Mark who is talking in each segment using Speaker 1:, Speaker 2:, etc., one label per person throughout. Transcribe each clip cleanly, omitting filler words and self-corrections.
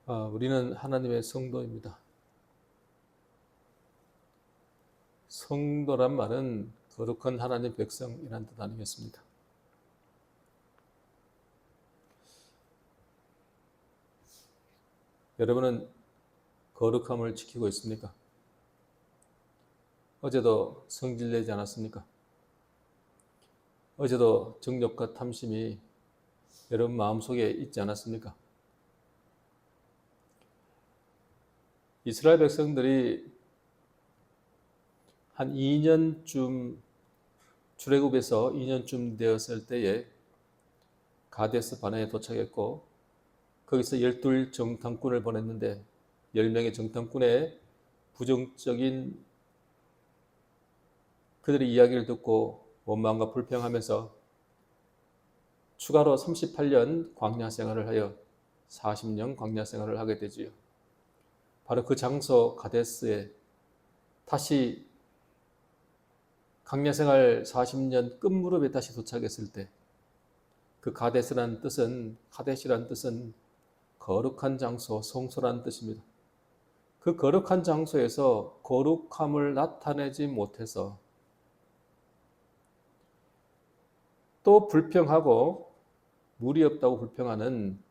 Speaker 1: 우리는 하나님의 성도입니다. 성도란 말은 거룩한 하나님 백성이란 뜻 아니겠습니까? 여러분은 거룩함을 지키고 있습니까? 어제도 성질내지 않았습니까? 어제도 정욕과 탐심이 여러분 마음속에 있지 않았습니까? 이스라엘 백성들이 한 2년쯤 출애굽에서 2년쯤 되었을 때에 가데스 바네에 도착했고 거기서 12 정탐꾼을 보냈는데 10명의 정탐꾼의 부정적인 그들의 이야기를 듣고 원망과 불평하면서 추가로 38년 광야 생활을 하여 40년 광야 생활을 하게 되지요. 바로 그 장소 가데스에 다시 광야 생활 40년 끝무렵에 다시 도착했을 때 그 가데스란 뜻은 카데시란 뜻은 거룩한 장소, 성소란 뜻입니다. 그 거룩한 장소에서 거룩함을 나타내지 못해서 또 불평하고 물이 없다고 불평하는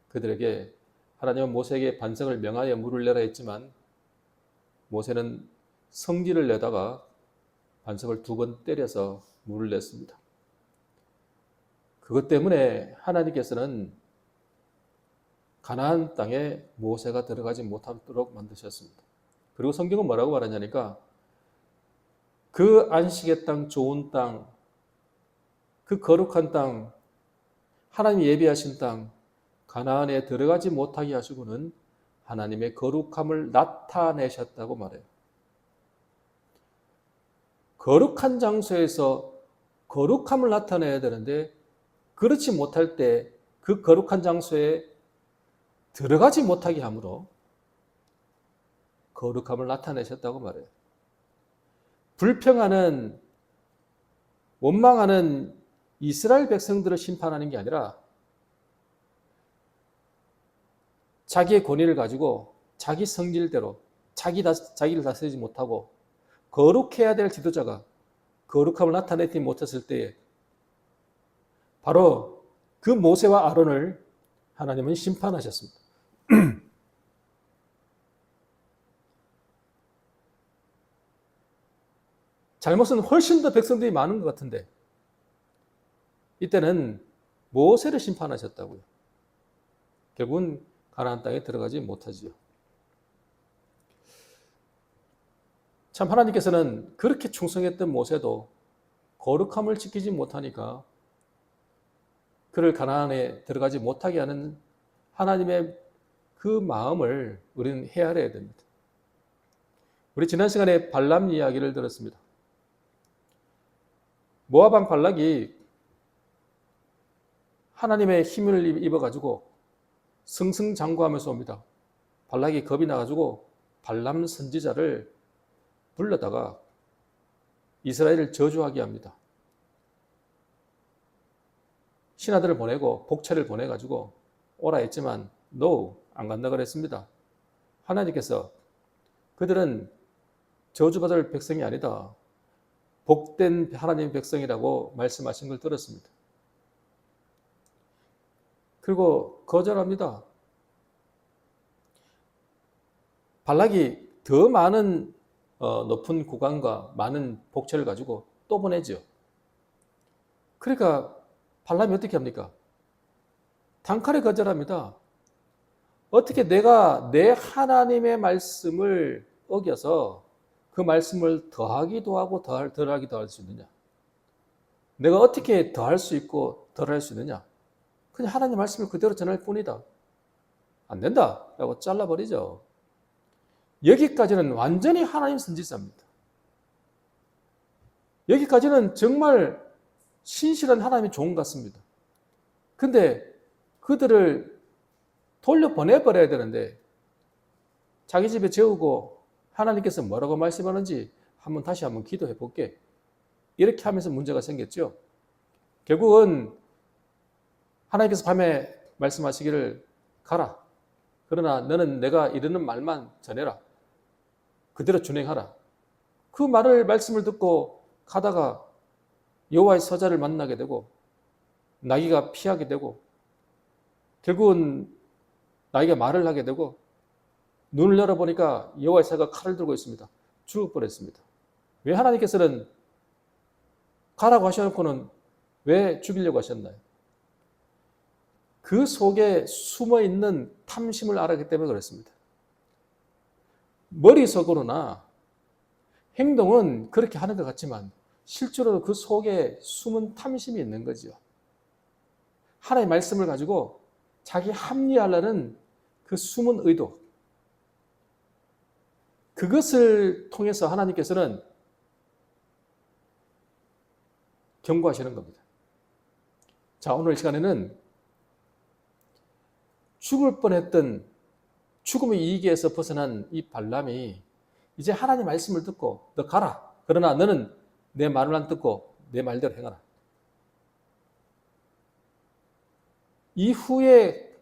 Speaker 1: 그들에게 하나님은 모세에게 반성을 명하여 물을 내라 했지만 모세는 성질을 내다가 반석을 2번 때려서 물을 냈습니다. 그것 때문에 하나님께서는 가나안 땅에 모세가 들어가지 못하도록 만드셨습니다. 그리고 성경은 뭐라고 말하냐니까 그 안식의 땅, 좋은 땅, 그 거룩한 땅, 하나님이 예비하신 땅, 가나안에 들어가지 못하게 하시고는 하나님의 거룩함을 나타내셨다고 말해요. 거룩한 장소에서 거룩함을 나타내야 되는데 그렇지 못할 때 그 거룩한 장소에 들어가지 못하게 함으로 거룩함을 나타내셨다고 말해요. 불평하는, 원망하는 이스라엘 백성들을 심판하는 게 아니라 자기의 권위를 가지고 자기 성질대로 자기를 다스리지 못하고 거룩해야 될 지도자가 거룩함을 나타내지 못했을 때에 바로 그 모세와 아론을 하나님은 심판하셨습니다. 잘못은 훨씬 더 백성들이 많은 것 같은데 이때는 모세를 심판하셨다고요. 결국은 가나안 땅에 들어가지 못하지요. 참 하나님께서는 그렇게 충성했던 모세도 거룩함을 지키지 못하니까 그를 가나안에 들어가지 못하게 하는 하나님의 그 마음을 우리는 헤아려야 됩니다. 우리 지난 시간에 발람 이야기를 들었습니다. 모압 왕 발락이 하나님의 힘을 입어가지고 승승장구하면서 옵니다. 발락이 겁이 나가지고 발람 선지자를 불러다가 이스라엘을 저주하게 합니다. 신하들을 보내고 복채를 보내가지고 오라 했지만 no, 안 간다 그랬습니다. 하나님께서 그들은 저주받을 백성이 아니다. 복된 하나님의 백성이라고 말씀하신 걸 들었습니다. 그리고 거절합니다. 발락이 더 많은 높은 구간과 많은 복채를 가지고 또 보내죠. 그러니까 발람이 어떻게 합니까? 단칼에 거절합니다. 어떻게 내가 내 하나님의 말씀을 어겨서 그 말씀을 더하기도 하고 덜하기도 할 수 있느냐? 내가 어떻게 더할 수 있고 덜할 수 있느냐? 그냥 하나님 말씀을 그대로 전할 뿐이다. 안 된다 라고 잘라버리죠. 여기까지는 완전히 하나님 선지자입니다. 여기까지는 정말 신실한 하나님의 종 같습니다. 근데 그들을 돌려보내버려야 되는데 자기 집에 재우고 하나님께서 뭐라고 말씀하는지 다시 한번 기도해 볼게. 이렇게 하면서 문제가 생겼죠. 결국은 하나님께서 밤에 말씀하시기를 가라. 그러나 너는 내가 이르는 말만 전해라. 그대로 준행하라. 그 말씀을 듣고 가다가 여호와의 사자를 만나게 되고 나귀가 피하게 되고 결국은 나귀가 말을 하게 되고 눈을 열어보니까 여호와의 사자가 칼을 들고 있습니다. 죽을 뻔했습니다. 왜 하나님께서는 가라고 하셔놓고는 왜 죽이려고 하셨나요? 그 속에 숨어있는 탐심을 알았기 때문에 그렇습니다. 머릿속으로나 행동은 그렇게 하는 것 같지만 실제로 그 속에 숨은 탐심이 있는 거죠. 하나님의 말씀을 가지고 자기 합리화하려는 그 숨은 의도, 그것을 통해서 하나님께서는 경고하시는 겁니다. 자, 오늘 시간에는 죽을 뻔했던 죽음의 이익에서 벗어난 이 발람이 이제 하나님 말씀을 듣고 너 가라. 그러나 너는 내 말을 안 듣고 내 말대로 행하라. 이후에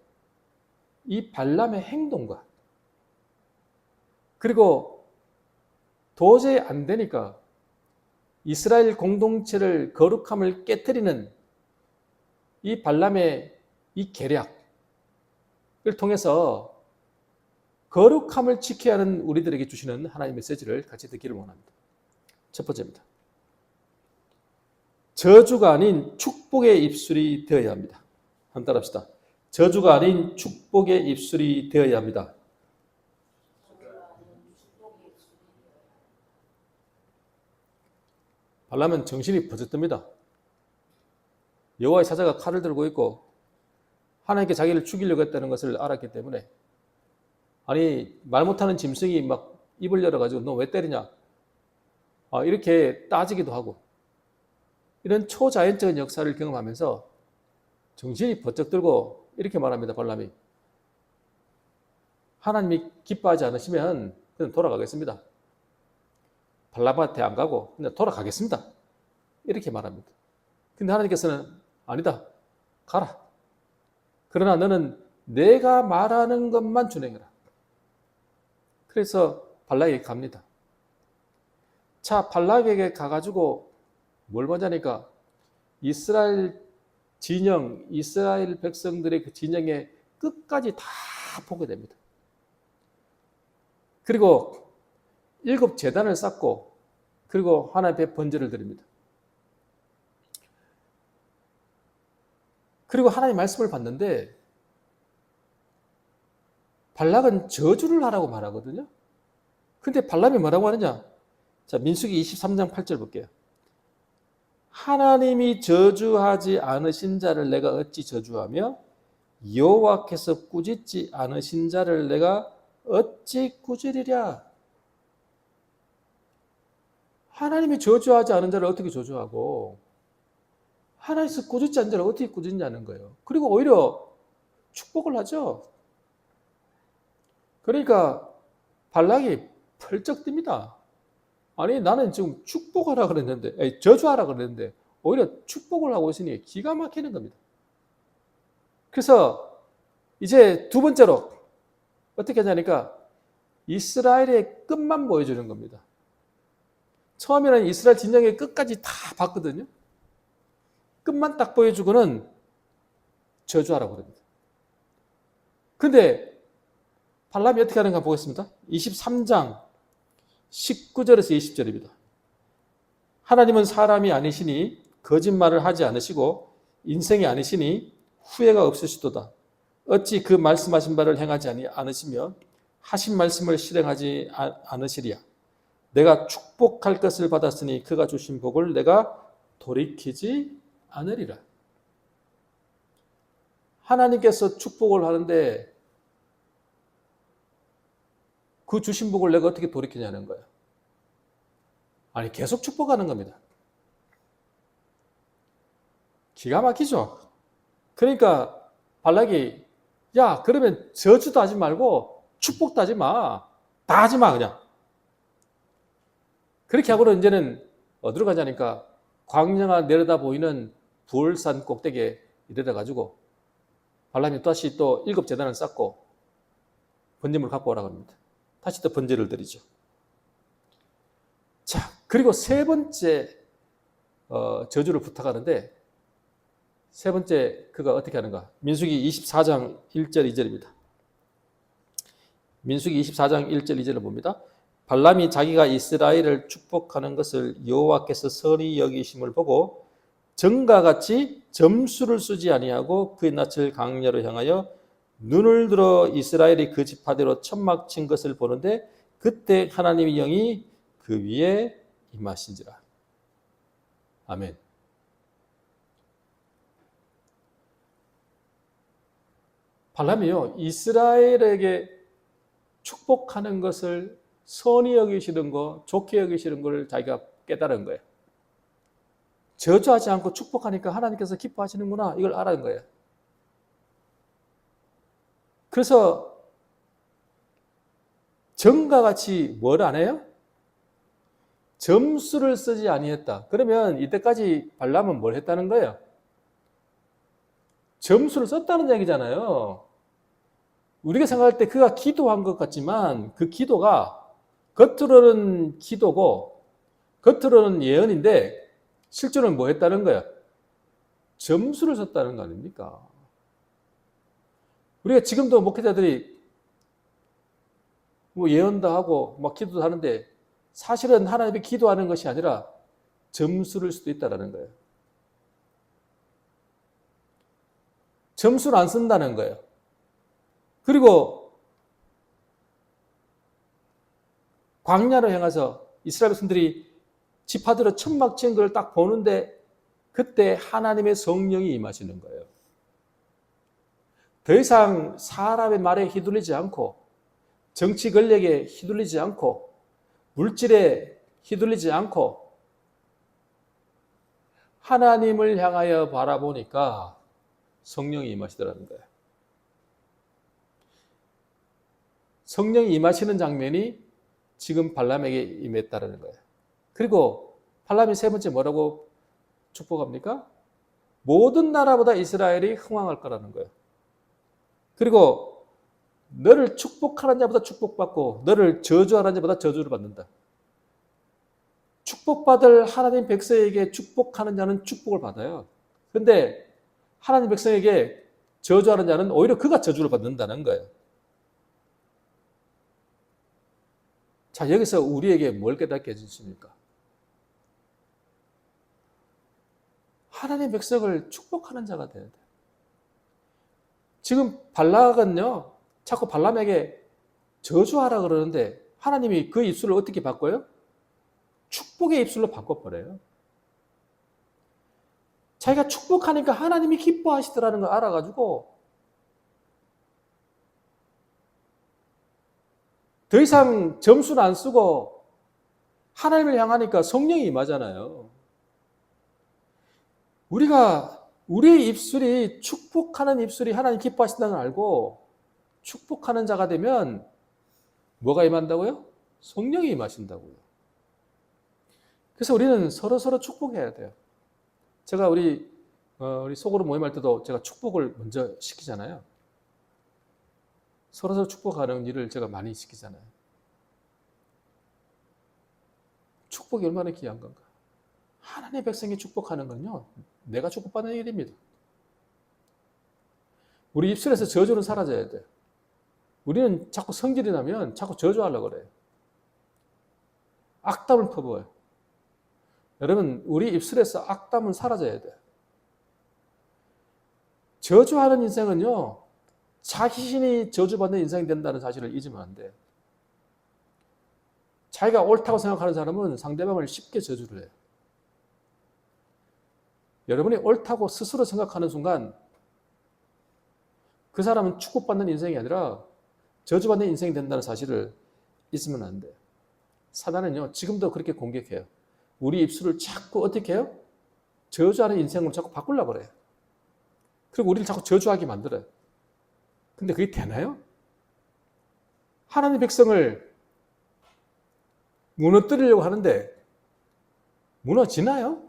Speaker 1: 이 발람의 행동과 그리고 도저히 안 되니까 이스라엘 공동체를 거룩함을 깨뜨리는 이 발람의 이 계략을 통해서 거룩함을 지켜야 하는 우리들에게 주시는 하나님의 메시지를 같이 듣기를 원합니다. 첫 번째입니다. 저주가 아닌 축복의 입술이 되어야 합니다. 한번 따라합시다. 저주가 아닌 축복의 입술이 되어야 합니다. 발람은 정신이 버젓 듭니다. 여호와의 사자가 칼을 들고 있고 하나님께 자기를 죽이려고 했다는 것을 알았기 때문에 아니 말 못하는 짐승이 막 입을 열어가지고 너 왜 때리냐 이렇게 따지기도 하고 이런 초자연적인 역사를 경험하면서 정신이 번쩍 들고 이렇게 말합니다. 발람이 하나님이 기뻐하지 않으시면 그냥 돌아가겠습니다. 발람한테 안 가고 그냥 돌아가겠습니다. 이렇게 말합니다. 근데 하나님께서는 아니다. 가라. 그러나 너는 내가 말하는 것만 준행해라. 그래서 발락에게 갑니다. 자, 발락에게 가가지고 뭘 보자니까 이스라엘 진영, 이스라엘 백성들의 그 진영의 끝까지 다 보게 됩니다. 그리고 7 제단을 쌓고 그리고 하나님 앞에 번제를 드립니다. 그리고 하나님 말씀을 받는데 발락은 저주를 하라고 말하거든요. 근데 발람이 뭐라고 하느냐? 자, 민수기 23장 8절 볼게요. 하나님이 저주하지 않으신 자를 내가 어찌 저주하며 여호와께서 꾸짖지 않으신 자를 내가 어찌 꾸짖으랴? 하나님이 저주하지 않은 자를 어떻게 저주하고 하나님께서 꾸짖지 않은 자를 어떻게 꾸짖냐는 거예요. 그리고 오히려 축복을 하죠. 그러니까 발락이 펄쩍 뜹니다. 아니 나는 지금 축복하라 그랬는데 아니, 저주하라 그랬는데 오히려 축복을 하고 있으니 기가 막히는 겁니다. 그래서 이제 두 번째로 어떻게 하냐니까 이스라엘의 끝만 보여주는 겁니다. 처음에는 이스라엘 진영의 끝까지 다 봤거든요. 끝만 딱 보여주고는 저주하라고 그럽니다. 근데 발람이 어떻게 하는가 보겠습니다. 23장 19절에서 20절입니다. 하나님은 사람이 아니시니 거짓말을 하지 않으시고 인생이 아니시니 후회가 없으시도다. 어찌 그 말씀하신 바를 행하지 않으시며 하신 말씀을 실행하지 않으시리야. 내가 축복할 것을 받았으니 그가 주신 복을 내가 돌이키지 않으리라. 하나님께서 축복을 하는데 그 주신 복을 내가 어떻게 돌이키냐는 거예요. 아니 계속 축복하는 겁니다. 기가 막히죠. 그러니까 발락이 야 그러면 저주도 하지 말고 축복도 하지 마. 다 하지 마 그냥. 그렇게 하고는 이제는 어디로 가자니까 광야가 내려다 보이는 부울산 꼭대기에 이르러 가지고 발람이 다시 또 7 제단을 쌓고 번제물을 갖고 오라고 합니다. 다시 또 번제를 드리죠. 자, 그리고 세 번째 저주를 부탁하는데, 세 번째 그가 어떻게 하는가? 민수기 24장 1절 2절입니다. 민수기 24장 1절 2절을 봅니다. 발람이 자기가 이스라엘을 축복하는 것을 여호와께서 선히 여기심을 보고 전과 같이 점수를 쓰지 아니하고 그의 낯을 강야로 향하여 눈을 들어 이스라엘이 그 지파대로 천막 친 것을 보는데 그때 하나님의 영이 그 위에 임하신지라. 아멘. 발람이요, 이스라엘에게 축복하는 것을 선히 여기시는 거, 좋게 여기시는 걸 자기가 깨달은 거예요. 저주하지 않고 축복하니까 하나님께서 기뻐하시는구나, 이걸 알아낸 거예요. 그래서 전과 같이 뭘 안 해요? 점수를 쓰지 아니했다. 그러면 이때까지 발람은 뭘 했다는 거예요? 점수를 썼다는 얘기잖아요. 우리가 생각할 때 그가 기도한 것 같지만 그 기도가 겉으로는 기도고 겉으로는 예언인데 실제로는 뭐 했다는 거예요? 점수를 썼다는 거 아닙니까? 우리가 지금도 목회자들이 뭐 예언도 하고 막 기도도 하는데 사실은 하나님이 기도하는 것이 아니라 점수를 수도 있다는 거예요. 점수를 안 쓴다는 거예요. 그리고 광야로 향해서 이스라엘 백성들이 지파대로 천막 지은 걸 딱 보는데 그때 하나님의 성령이 임하시는 거예요. 더 이상 사람의 말에 휘둘리지 않고 정치 권력에 휘둘리지 않고 물질에 휘둘리지 않고 하나님을 향하여 바라보니까 성령이 임하시더라는 거예요. 성령이 임하시는 장면이 지금 발람에게 임했다는 거예요. 그리고 발람이 세 번째 뭐라고 축복합니까? 모든 나라보다 이스라엘이 흥왕할 거라는 거예요. 그리고 너를 축복하는 자보다 축복받고 너를 저주하는 자보다 저주를 받는다. 축복받을 하나님 백성에게 축복하는 자는 축복을 받아요. 그런데 하나님 백성에게 저주하는 자는 오히려 그가 저주를 받는다는 거예요. 자, 여기서 우리에게 뭘 깨닫게 해주십니까? 하나님 백성을 축복하는 자가 돼야 돼요. 지금 발락은요, 자꾸 발람에게 저주하라 그러는데 하나님이 그 입술을 어떻게 바꿔요? 축복의 입술로 바꿔버려요. 자기가 축복하니까 하나님이 기뻐하시더라는 걸 알아가지고 더 이상 점수는 안 쓰고 하나님을 향하니까 성령이 임하잖아요. 우리가 우리의 입술이 축복하는 입술이 하나님 기뻐하신다는 걸 알고 축복하는 자가 되면 뭐가 임한다고요? 성령이 임하신다고요. 그래서 우리는 서로 축복해야 돼요. 제가 우리 소그룹 모임할 때도 제가 축복을 먼저 시키잖아요. 서로 축복하는 일을 제가 많이 시키잖아요. 축복이 얼마나 귀한 건가. 하나님의 백성이 축복하는 건요, 내가 축복받는 일입니다. 우리 입술에서 저주는 사라져야 돼요. 우리는 자꾸 성질이 나면 자꾸 저주하려고 그래요. 악담을 퍼부어요. 여러분, 우리 입술에서 악담은 사라져야 돼요. 저주하는 인생은요, 자신이 저주받는 인생이 된다는 사실을 잊으면 안 돼요. 자기가 옳다고 생각하는 사람은 상대방을 쉽게 저주를 해요. 여러분이 옳다고 스스로 생각하는 순간 그 사람은 축복받는 인생이 아니라 저주받는 인생이 된다는 사실을 잊으면 안 돼요. 사단은요, 지금도 그렇게 공격해요. 우리 입술을 자꾸 어떻게 해요? 저주하는 인생으로 자꾸 바꾸려고 그래요. 그리고 우리를 자꾸 저주하게 만들어요. 근데 그게 되나요? 하나님 백성을 무너뜨리려고 하는데 무너지나요?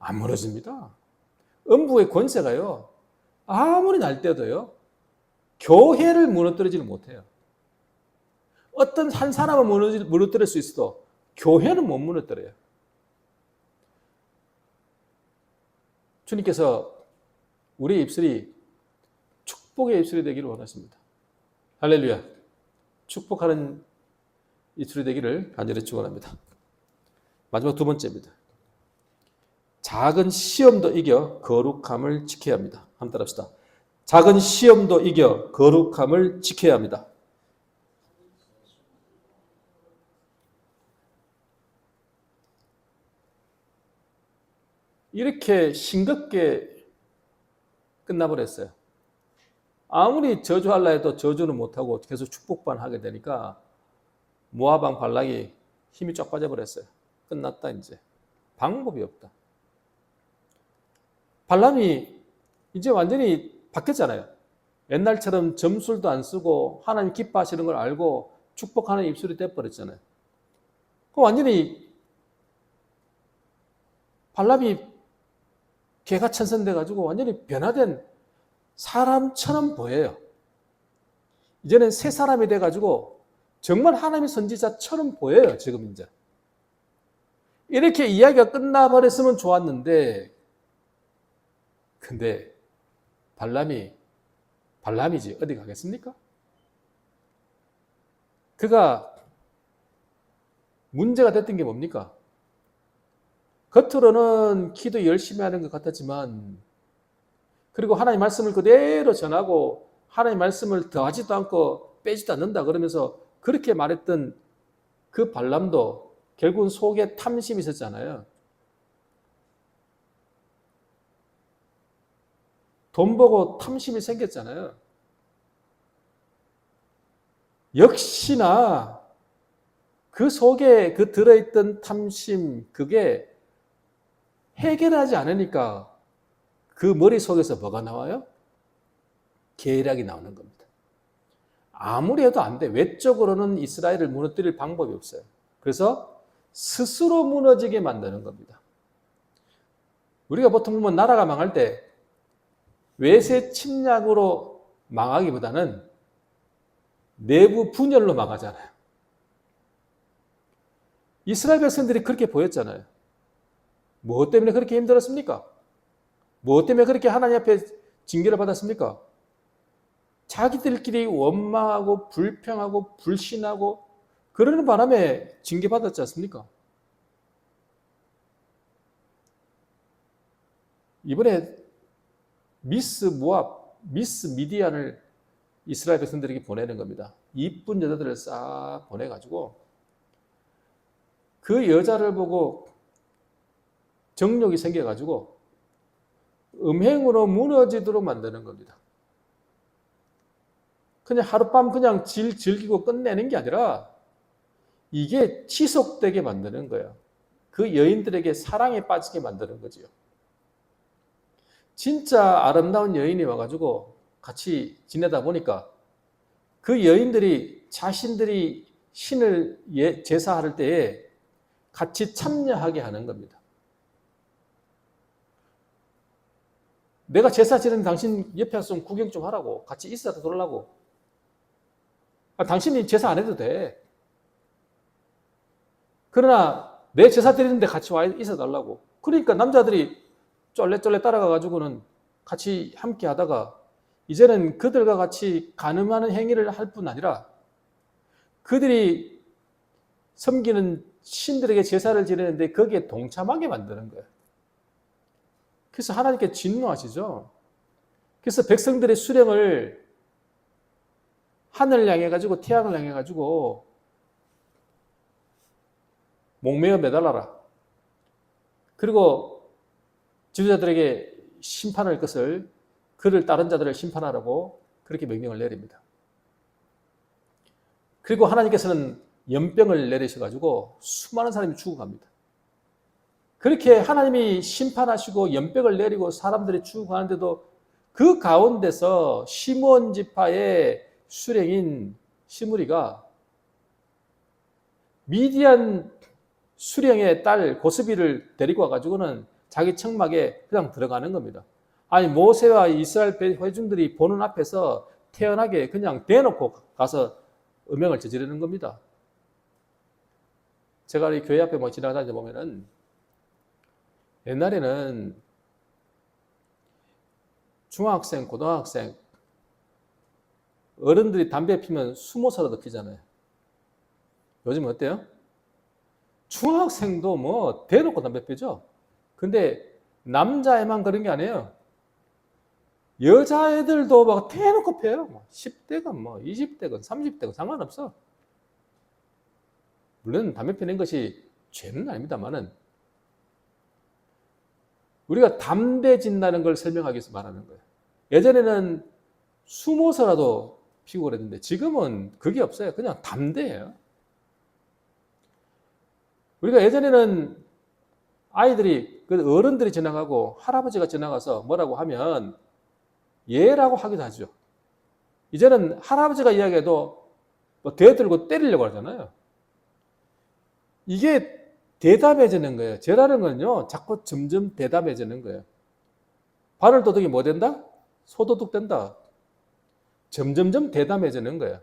Speaker 1: 안 무너집니다. 음부의 권세가요, 아무리 날 때도요, 교회를 무너뜨리지는 못해요. 어떤 한 사람은 무너뜨릴 수 있어도 교회는 못 무너뜨려요. 주님께서 우리의 입술이 축복의 입술이 되기를 원하십니다. 할렐루야. 축복하는 입술이 되기를 간절히 축원합니다. 마지막 두 번째입니다. 작은 시험도 이겨 거룩함을 지켜야 합니다. 한번 따라합시다. 작은 시험도 이겨 거룩함을 지켜야 합니다. 이렇게 싱겁게 끝나버렸어요. 아무리 저주하려 해도 저주는 못하고 계속 축복만 하게 되니까 모압 왕 발락이 힘이 쫙 빠져버렸어요. 끝났다 이제. 방법이 없다. 발람이 이제 완전히 바뀌었잖아요. 옛날처럼 점술도 안 쓰고 하나님 기뻐하시는 걸 알고 축복하는 입술이 돼버렸잖아요. 그럼 완전히 발람이 개가 천선돼가지고 완전히 변화된 사람처럼 보여요. 이제는 새 사람이 돼가지고 정말 하나님의 선지자처럼 보여요. 지금 이제. 이렇게 이야기가 끝나버렸으면 좋았는데 근데 발람이지 어디 가겠습니까? 그가 문제가 됐던 게 뭡니까? 겉으로는 기도 열심히 하는 것 같았지만 그리고 하나님 말씀을 그대로 전하고 하나님 말씀을 더하지도 않고 빼지도 않는다 그러면서 그렇게 말했던 그 발람도 결국은 속에 탐심이 있었잖아요. 돈 보고 탐심이 생겼잖아요. 역시나 그 속에 그 들어있던 탐심 그게 해결하지 않으니까 그 머릿속에서 뭐가 나와요? 계략이 나오는 겁니다. 아무리 해도 안 돼. 외적으로는 이스라엘을 무너뜨릴 방법이 없어요. 그래서 스스로 무너지게 만드는 겁니다. 우리가 보통 보면 나라가 망할 때 외세 침략으로 망하기보다는 내부 분열로 망하잖아요. 이스라엘 백성들이 그렇게 보였잖아요. 무엇 때문에 그렇게 힘들었습니까? 무엇 때문에 그렇게 하나님 앞에 징계를 받았습니까? 자기들끼리 원망하고 불평하고 불신하고 그러는 바람에 징계받았지 않습니까? 이번에 미스 모압, 미스 미디안을 이스라엘 백성들에게 보내는 겁니다. 이쁜 여자들을 싹 보내가지고 그 여자를 보고 정욕이 생겨가지고 음행으로 무너지도록 만드는 겁니다. 그냥 하룻밤 그냥 즐기고 끝내는 게 아니라 이게 지속되게 만드는 거예요. 그 여인들에게 사랑에 빠지게 만드는 거지요. 진짜 아름다운 여인이 와가지고 같이 지내다 보니까 그 여인들이 자신들이 신을 제사할 때에 같이 참여하게 하는 겁니다. 내가 제사 지내는 당신 옆에 와서 구경 좀 하라고. 같이 있어도 돌라고. 당신이 제사 안 해도 돼. 그러나 내 제사 드리는데 같이 와 있어 달라고. 그러니까 남자들이 쫄래쫄래 따라가가지고는 같이 함께 하다가 이제는 그들과 같이 간음하는 행위를 할 뿐 아니라 그들이 섬기는 신들에게 제사를 지내는데 거기에 동참하게 만드는 거예요. 그래서 하나님께 진노하시죠. 그래서 백성들의 수령을 하늘을 향해 가지고 태양을 향해 가지고 목매어 매달라라. 그리고 지도자들에게 심판할 것을 그를 따른 자들을 심판하라고 그렇게 명령을 내립니다. 그리고 하나님께서는 연병을 내리셔가지고 수많은 사람이 죽어갑니다. 그렇게 하나님이 심판하시고 연병을 내리고 사람들이 죽어가는데도 그 가운데서 시므온 지파의 수령인 시므리가 미디안 수령의 딸 고스비를 데리고 와가지고는 자기 청막에 그냥 들어가는 겁니다. 아니 모세와 이스라엘 회중들이 보는 앞에서 태연하게 그냥 대놓고 가서 음행을 저지르는 겁니다. 제가 이 교회 앞에 뭐 지나다니다 보면은 옛날에는 중학생, 고등학생, 어른들이 담배 피면 숨어서라도 피잖아요. 요즘 어때요? 중학생도 뭐 대놓고 담배 피죠? 근데 남자애만 그런 게 아니에요. 여자애들도 막 대놓고 피워요. 10대건 뭐 20대건 30대건 상관없어. 물론 담배 피는 것이 죄는 아닙니다만은 우리가 담대진다는 걸 설명하기 위해서 말하는 거예요. 예전에는 숨어서라도 피우고 그랬는데 지금은 그게 없어요. 그냥 담대해요. 우리가 예전에는 아이들이, 어른들이 지나가고 할아버지가 지나가서 뭐라고 하면 예라고 하기도 하죠. 이제는 할아버지가 이야기해도 뭐 대들고 때리려고 하잖아요. 이게 대담해지는 거예요. 죄라는 건요, 자꾸 점점 대담해지는 거예요. 발을 도둑이 뭐 된다? 소도둑 된다. 점점점 대담해지는 거예요.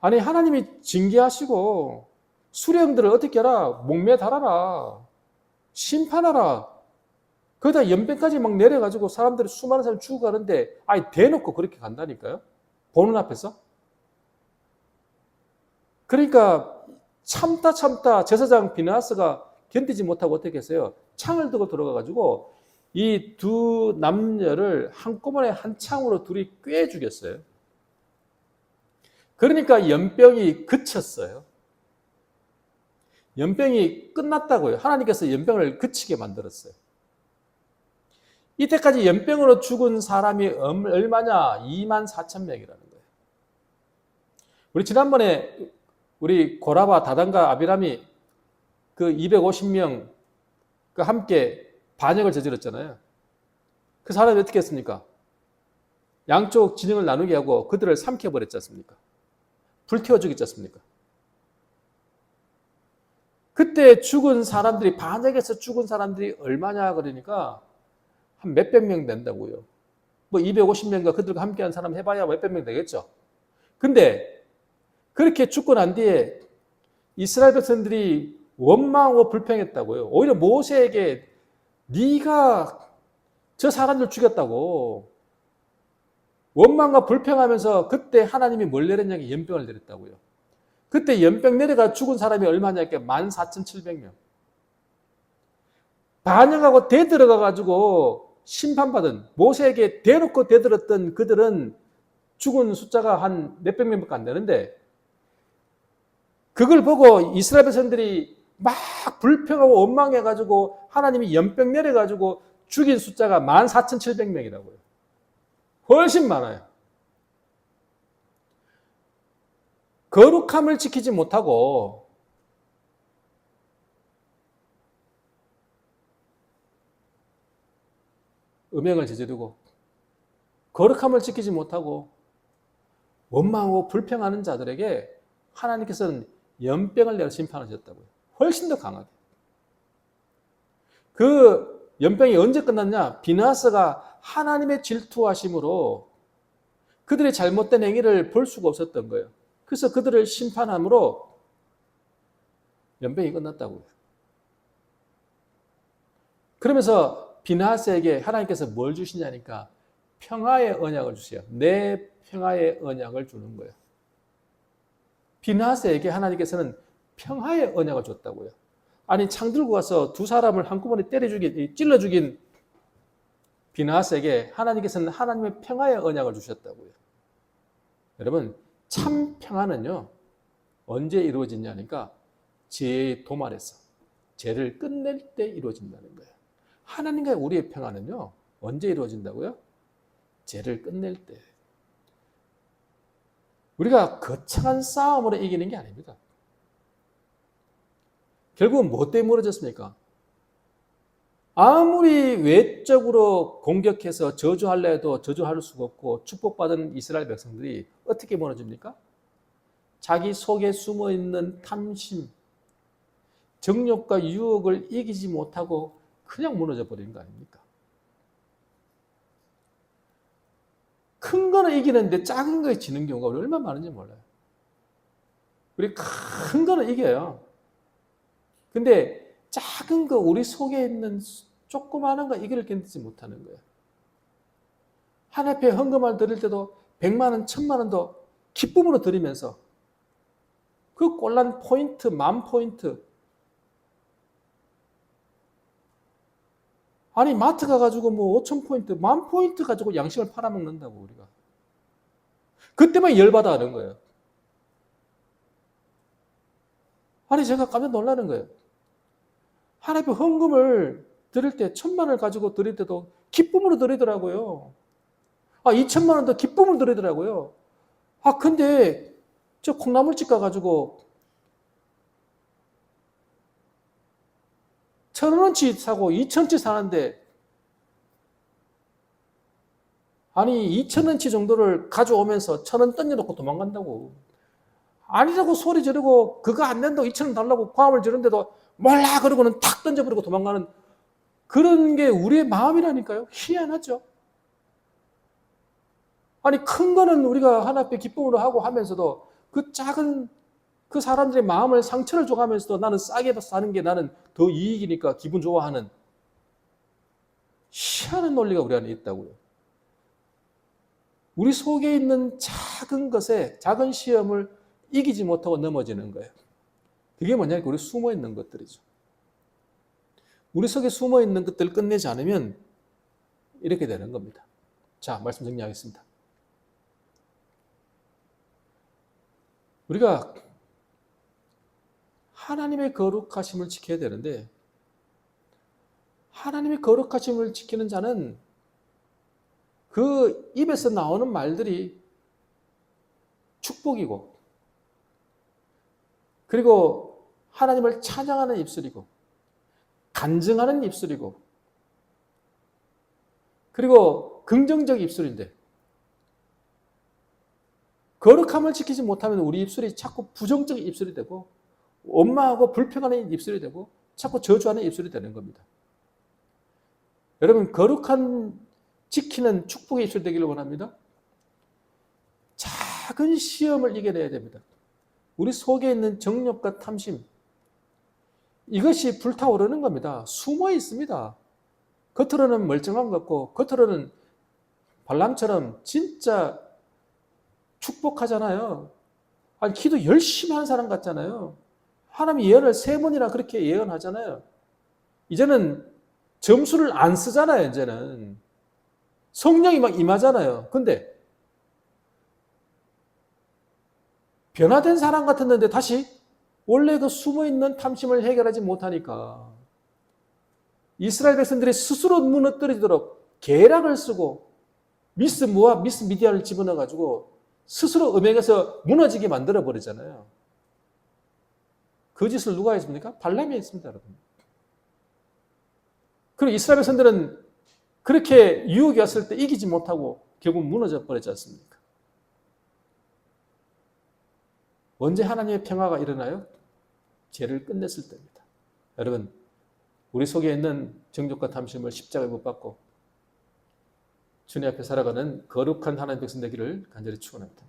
Speaker 1: 아니, 하나님이 징계하시고 수령들을 어떻게 하라? 목매 달아라. 심판하라. 거기다 연변까지 막 내려가지고 사람들이 수많은 사람이 죽어가는데 아예 대놓고 그렇게 간다니까요. 보는 앞에서. 그러니까 참다 제사장 비나스가 견디지 못하고 어떻게 했어요? 창을 들고 들어가가지고 이 두 남녀를 한꺼번에 한 창으로 둘이 꿰 죽였어요. 그러니까 연병이 그쳤어요. 연병이 끝났다고요. 하나님께서 연병을 그치게 만들었어요. 이때까지 연병으로 죽은 사람이 얼마냐? 24,000명이라는 거예요. 우리 지난번에 우리 고라바, 다단과 아비람이 그 250명 그 함께 반역을 저질렀잖아요. 그 사람이 어떻게 했습니까? 양쪽 진영을 나누게 하고 그들을 삼켜버렸지 않습니까? 불태워 죽였지 않습니까? 그때 죽은 사람들이, 반역에서 죽은 사람들이 얼마냐 그러니까 한 몇백 명 된다고요. 뭐 250명과 그들과 함께한 사람 해봐야 몇백 명 되겠죠. 근데 그렇게 죽고 난 뒤에 이스라엘 백성들이 원망하고 불평했다고요. 오히려 모세에게 네가 저 사람들 죽였다고 원망과 불평하면서 그때 하나님이 뭘 내렸냐면 연병을 내렸다고요. 그때 연병 내려가 죽은 사람이 얼마냐니까 14,700명. 반역하고 대들어가가지고 심판받은, 모세에게 대놓고 대들었던 그들은 죽은 숫자가 한 몇백 명밖에 안 되는데 그걸 보고 이스라엘 백성들이 막 불평하고 원망해가지고 하나님이 연병 내려가지고 죽인 숫자가 14,700명이라고요. 훨씬 많아요. 거룩함을 지키지 못하고 음행을 저지르고 거룩함을 지키지 못하고 원망하고 불평하는 자들에게 하나님께서는 연병을 내려 심판하셨다고요. 훨씬 더 강하게. 그 연병이 언제 끝났냐? 비나스가 하나님의 질투하심으로 그들의 잘못된 행위를 볼 수가 없었던 거예요. 그래서 그들을 심판함으로 연병이 끝났다고요. 그러면서 비나스에게 하나님께서 뭘 주시냐니까 평화의 언약을 주세요. 내 평화의 언약을 주는 거예요. 비나스에게 하나님께서는 평화의 언약을 줬다고요. 아니, 창 들고 가서 두 사람을 한꺼번에 찔러 죽인 비나스에게 하나님께서는 하나님의 평화의 언약을 주셨다고요. 여러분, 참 평화는요, 언제 이루어지냐니까 죄의 도말에서, 죄를 끝낼 때 이루어진다는 거예요. 하나님과의 우리의 평화는요, 언제 이루어진다고요? 죄를 끝낼 때. 우리가 거창한 싸움으로 이기는 게 아닙니다. 결국은 뭐 때문에 무너졌습니까? 아무리 외적으로 공격해서 저주하려 해도 저주할 수가 없고 축복받은 이스라엘 백성들이 어떻게 무너집니까? 자기 속에 숨어있는 탐심, 정욕과 유혹을 이기지 못하고 그냥 무너져 버리는 거 아닙니까? 큰 거는 이기는데 작은 거에 지는 경우가 얼마나 많은지 몰라요. 우리 큰 거는 이겨요. 근데 작은 거, 우리 속에 있는 조그마한 거 이걸 견디지 못하는 거예요. 하나님 앞에 헌금을 드릴 때도 100만 원, 1000만 원도 기쁨으로 드리면서 그 꼴난 포인트, 만 포인트. 아니 마트 가가지고 뭐 5,000포인트, 만 포인트 가지고 양식을 팔아먹는다고 우리가. 그때만 열받아 하는 거예요. 아니 제가 깜짝 놀라는 거예요. 하나님 앞에 헌금을 드릴 때 1,000만 원을 가지고 드릴 때도 기쁨으로 드리더라고요. 2,000만 원도 기쁨으로 드리더라고요. 근데 저 콩나물집 가가지고 1,000원치 사고 2,000원치 사는데 아니 2,000원치 정도를 가져오면서 1,000원 던져놓고 도망간다고. 아니라고 소리 지르고 그거 안 된다고 2,000원 달라고 고함을 지르는데도 몰라 그러고는 탁 던져버리고 도망가는 그런 게 우리의 마음이라니까요. 희한하죠. 아니 큰 거는 우리가 하나 앞에 기쁨으로 하고 하면서도 그 작은 그 사람들의 마음을 상처를 줘가면서도 나는 싸게 사는 게 나는 더 이익이니까 기분 좋아하는 희한한 논리가 우리 안에 있다고요. 우리 속에 있는 작은 것에 작은 시험을 이기지 못하고 넘어지는 거예요. 그게 뭐냐면 우리 숨어 있는 것들이죠. 우리 속에 숨어 있는 것들을 끝내지 않으면 이렇게 되는 겁니다. 자, 말씀 정리하겠습니다. 우리가 하나님의 거룩하심을 지켜야 되는데 하나님의 거룩하심을 지키는 자는 그 입에서 나오는 말들이 축복이고 그리고 하나님을 찬양하는 입술이고 간증하는 입술이고 그리고 긍정적 입술인데 거룩함을 지키지 못하면 우리 입술이 자꾸 부정적 입술이 되고 원망하고 불평하는 입술이 되고 자꾸 저주하는 입술이 되는 겁니다. 여러분 거룩한 지키는 축복의 입술 되기를 원합니다. 작은 시험을 이겨내야 됩니다. 우리 속에 있는 정욕과 탐심 이것이 불타오르는 겁니다. 숨어 있습니다. 겉으로는 멀쩡한 것 같고 겉으로는 발람처럼 진짜 축복하잖아요. 아니 기도 열심히 하는 사람 같잖아요. 하나님 예언을 3번이나 그렇게 예언하잖아요. 이제는 점수를 안 쓰잖아요. 이제는 성령이 막 임하잖아요. 근데 변화된 사람 같았는데 다시 원래 그 숨어있는 탐심을 해결하지 못하니까 이스라엘 백성들이 스스로 무너뜨리도록 계략을 쓰고 미스 모압, 미스 미디안을 집어넣어가지고 스스로 음행해서 무너지게 만들어버리잖아요. 그 짓을 누가 했습니까? 발람이 했습니다, 여러분. 그리고 이스라엘 백성들은 그렇게 유혹이 왔을 때 이기지 못하고 결국 무너져 버렸지 않습니까? 언제 하나님의 평화가 일어나요? 죄를 끝냈을 때입니다. 여러분, 우리 속에 있는 정욕과 탐심을 십자가에 못 박고 주님 앞에 살아가는 거룩한 하나님 백성 되기를 간절히 축원합니다.